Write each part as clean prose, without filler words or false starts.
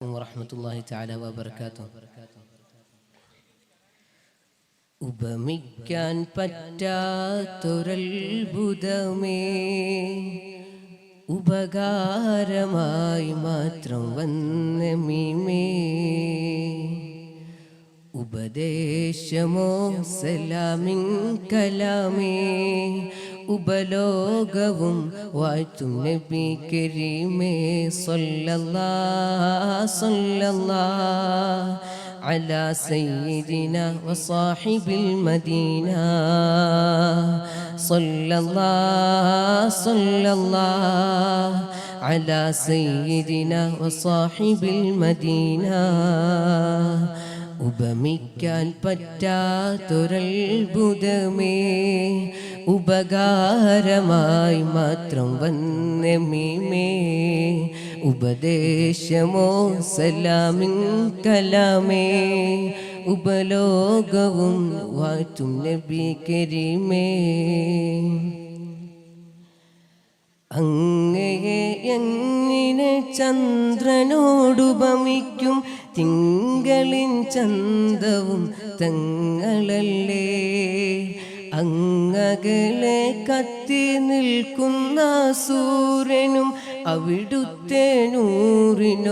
വറഹ്മത്തുള്ളാഹി തആല വബറകാതുഹു. ഉപമിക്കാൻ പറ്റാത്തൊരത്ഭുതമേ, ഉപകാരമായി മാത്രം വന്ന മീമേ, ഉപദേശമോ സലാമിൻ കലാമേ, ഉപലോകവും വാഴ്ത്തും നബി കരീമേ സല്ലല്ലാഹ് സല്ലല്ലാഹ് അലാ സയ്യിദിനാ വസാഹിബിൽ മദീന സല്ലല്ലാഹ് സല്ലല്ലാഹ് അലാ സയ്യിദിനാ വസാഹിബിൽ മദീന. ഉപമിക്കാൻ പറ്റാത്തൊരത്ഭുതമേ, ഉപകാരമായി മാത്രം വന്ന മീമേ, ഉപദേശമോ സലാമിൻ കലാമേ, ഉപലോകവും വാഴ്ത്തും നബി കരീമേ. അങ്ങയെ എങ്ങനെ ചന്ദ്രനോടുപമിക്കും, തിങ്കളിൻ ചന്തവും തങ്ങളല്ലേ. അങ്ങകലെ കത്തി നിൽക്കുന്ന സൂര്യനും അവിടുത്തെ നൂറിനോരൽപ്പമല്ലേ.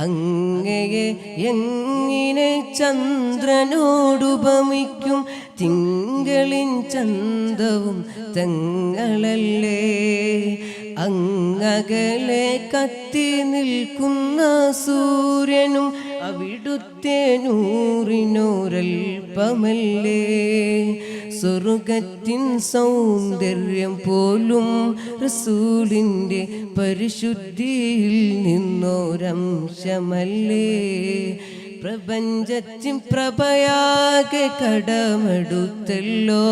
അങ്ങയെ എങ്ങനെ ചന്ദ്രനോടുപമിക്കും, തിങ്കളിൻ ചന്തവും തങ്ങളല്ലേ. അങ്ങകലെ കത്തി നിൽക്കുന്ന സൂര്യനും അവിടുത്തെ നൂറിനോരൽപ്പമല്ലേ. സ്വർഗത്തിൻ സൗന്ദര്യം പോലും റസൂലിൻ്റെ പരിശുദ്ധിയിൽ നിന്നോരംശമല്ലേ. പ്രപഞ്ചത്തിൻ പ്രഭയാകെ കടമെടുത്തല്ലോ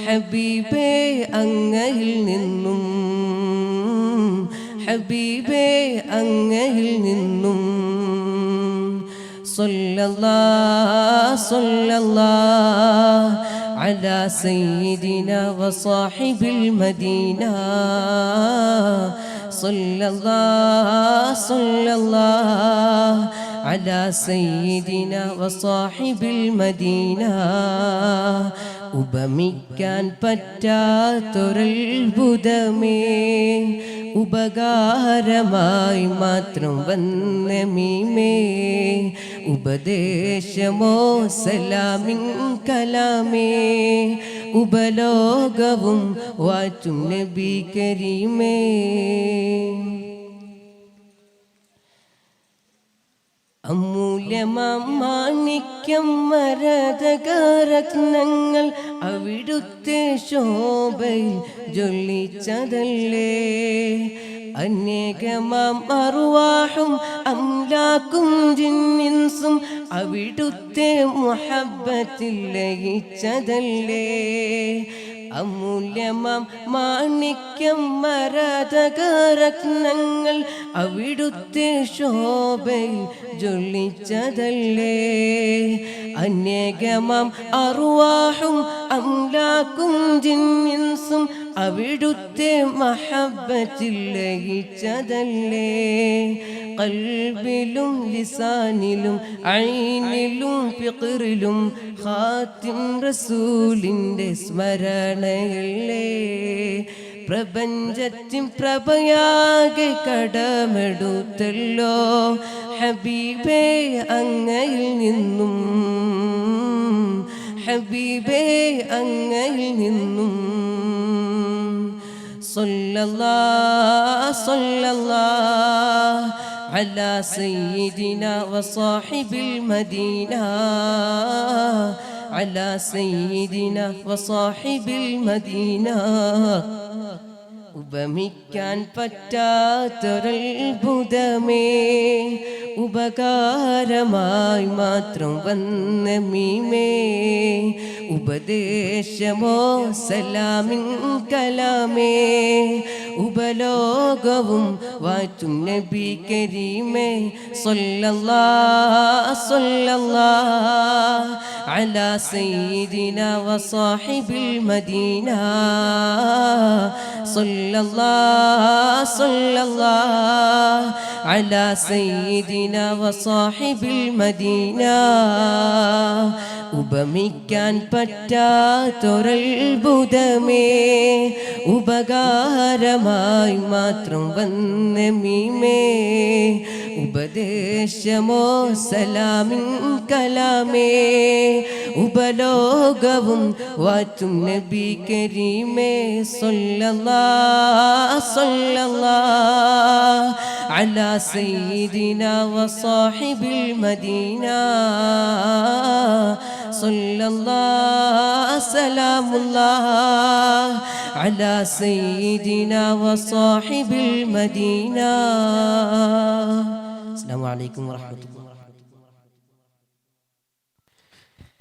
ഹബീബേ അങ്ങയിൽ നിന്നും, ഹബീബേ അങ്ങയിൽ നിന്നും. സല്ലല്ലാഹ് സല്ലല്ലാഹ് അലാ സയ്യിദിനാ വസാഹിബിൽ മദീന സല്ലല്ലാഹ് സല്ലല്ലാഹ് അലാ സയ്യിദിനാ വസാഹിബിൽ മദീന. ഉപമിക്കാൻ പറ്റാത്തൊരത്ഭുതമേ, ഉപകാരമായി മാത്രം വന്ന മീമേ, ഉപദേശമോ സലാമിൻ കലാമേ, ഉപലോകവും വാഴ്ത്തും നബി കരീമേ. അമൂല്യമാം മാണിക്യം മരതകരത്നങ്ങൾ അവിടുത്തെ ശോഭയിൽ ജ്വലിച്ചതല്ലേ. അനേകമാം അർവാഹും അംലാക്കും ജിന്നിൻസും അവിടുത്തെ മുഹബ്ബത്തിൽ ലയിച്ചതല്ലേ. അമൂല്യമാം മാണിക്യം മരതകരത്നങ്ങൾ അവിടുത്തെ ശോഭയിൽ ജ്വലിച്ചതല്ലേ. അനേകമാം അർവാഹും അംലാക്കും ജിന്നിൻസും അവിടുത്തെ മഹബ്ബത്തിൽ ലയിച്ചതല്ലേ. ഖൽബിലും ലിസാനിലും ഐനിലും ഫിഖറിലും ഖാതിം റസൂലിൻ്റെ സ്മരണയല്ലേ. പ്രപഞ്ചത്തിൻ പ്രഭയാകെ കടമെടുത്തല്ലോ ഹബീബേ അങ്ങയിൽ നിന്നും, ഹബീബേ അങ്ങയിൽ നിന്നും. സല്ലല്ലാഹ് സല്ലല്ലാഹ് അലാ സയ്യിദിനാ വസാഹിബിൽ മദീന അലാ സയ്യിദിനാ വസാഹിബിൽ മദീന. ഉപമിക്കാൻ പറ്റാത്തൊരത്ഭുതമേ, ഉപകാരമായി മാത്രം വന്ന മീമേ, ഉപദേശമോ സലാമിൻ കലാമേ, ഉപലോകവും വാറ്റും നബി കരീമേ സല്ലല്ലാഹ് സല്ലല്ലാഹ് അലാ സയ്യിദിന വസാഹിബിൽ മദീന സല്ലല്ലാഹ് സല്ലല്ലാഹ് അലാ സയ്യിദിന വസാഹിബിൽ മദീന ഉപമിക്കാൻ പറ്റാത്തൊരത്ഭുതമേ ഉപകാരമായി മാത്രം വന്ന മീമേ ഉപദേശമോ സലാമിൻ കലാമേ ഉപലോകവും വാറ്റും നബി കരീമേ സല്ലല്ലാഹ് സല്ലല്ലാഹ് അലാ സയ്യിദിന വസാഹിബിൽ മദീന സല്ലല്ലാഹ് സലാമുല്ലാഹ് അലാ സയ്യിദിന വസാഹിബിൽ മദീന. അസ്സലാമു അലൈക്കും വറഹ്മത്തുള്ളാഹി.